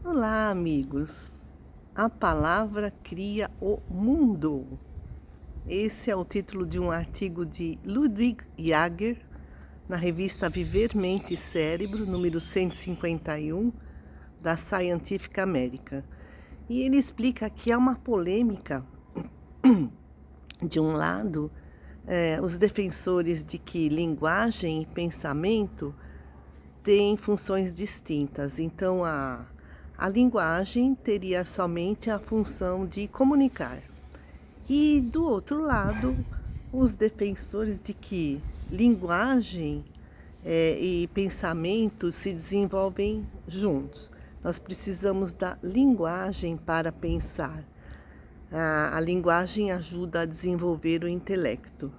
Olá, amigos. A palavra cria o mundo. Esse é o título de um artigo de Ludwig Jager, na revista Viver, Mente e Cérebro, número 151, da Scientific American. E ele explica que há uma polêmica, de um lado, os defensores de que linguagem e pensamento têm funções distintas. Então, a linguagem teria somente a função de comunicar. E, do outro lado, os defensores de que linguagem e pensamento se desenvolvem juntos. Nós precisamos da linguagem para pensar. A linguagem ajuda a desenvolver o intelecto.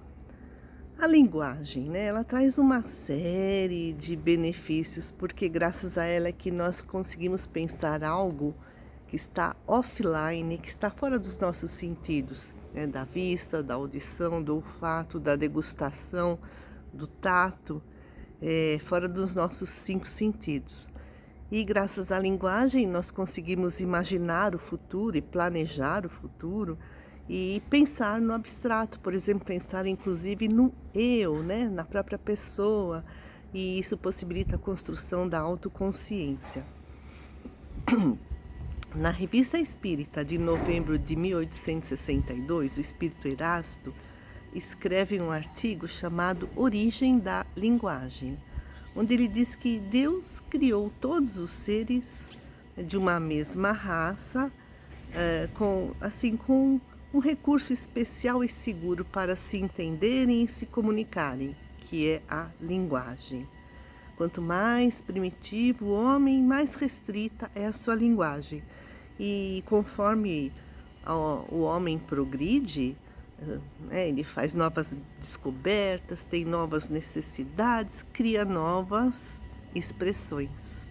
A linguagem, né, ela traz uma série de benefícios, porque graças a ela é que nós conseguimos pensar algo que está offline, que está fora dos nossos sentidos, né, da vista, da audição, do olfato, da degustação, do tato, fora dos nossos 5 sentidos. E graças à linguagem nós conseguimos imaginar o futuro e planejar o futuro e pensar no abstrato, por exemplo, pensar inclusive no eu, né, na própria pessoa, e isso possibilita a construção da autoconsciência. Na Revista Espírita de novembro de 1862, o espírito Erasto escreve um artigo chamado Origem da Linguagem, onde ele diz que Deus criou todos os seres de uma mesma raça, com um recurso especial e seguro para se entenderem e se comunicarem, que é a linguagem. Quanto mais primitivo o homem, mais restrita é a sua linguagem. E conforme o homem progride, ele faz novas descobertas, tem novas necessidades, cria novas expressões.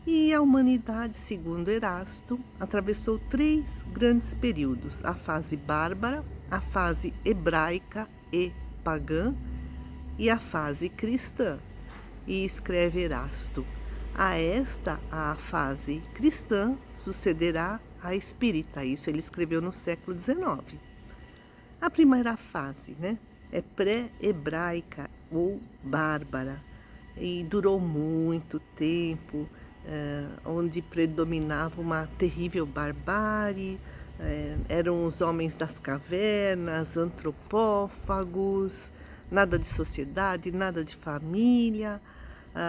E a humanidade, segundo Erasto, atravessou 3 grandes períodos: a fase bárbara, a fase hebraica e pagã e a fase cristã. E escreve Erasto: a fase cristã sucederá à espírita. Isso ele escreveu no século XIX. A primeira fase, né, é pré-hebraica ou bárbara e durou muito tempo, onde predominava uma terrível barbárie, eram os homens das cavernas, antropófagos, nada de sociedade, nada de família,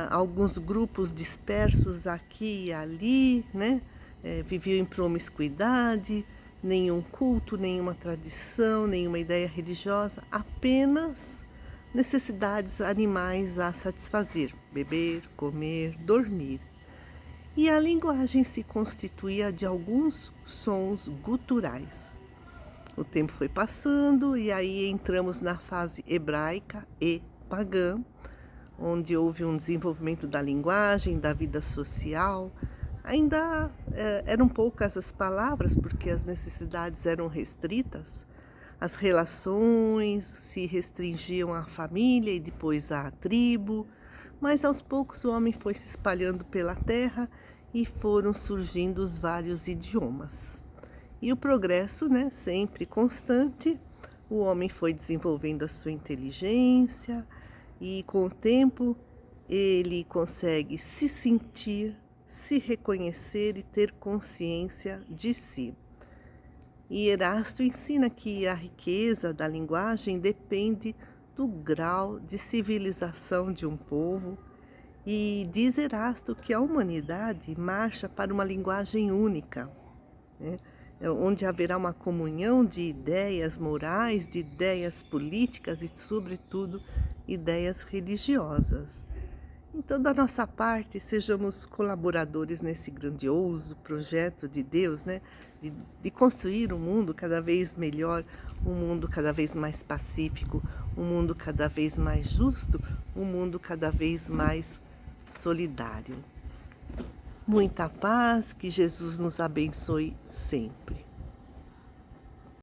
alguns grupos dispersos aqui e ali, né? Viviam em promiscuidade, nenhum culto, nenhuma tradição, nenhuma ideia religiosa, apenas necessidades animais a satisfazer: beber, comer, dormir. E a linguagem se constituía de alguns sons guturais. O tempo foi passando e aí entramos na fase hebraica e pagã, onde houve um desenvolvimento da linguagem, da vida social. Ainda eram poucas as palavras, porque as necessidades eram restritas. As relações se restringiam à família e depois à tribo, mas aos poucos o homem foi se espalhando pela terra e foram surgindo os vários idiomas. E o progresso, né, sempre constante, o homem foi desenvolvendo a sua inteligência e com o tempo ele consegue se sentir, se reconhecer e ter consciência de si. E Erasto ensina que a riqueza da linguagem depende do grau de civilização de um povo, e diz Erasto que a humanidade marcha para uma linguagem única, né, onde haverá uma comunhão de ideias morais, de ideias políticas e, sobretudo, ideias religiosas. Então, da nossa parte, sejamos colaboradores nesse grandioso projeto de Deus, né? De construir um mundo cada vez melhor, um mundo cada vez mais pacífico, um mundo cada vez mais justo, um mundo cada vez mais solidário. Muita paz, que Jesus nos abençoe sempre.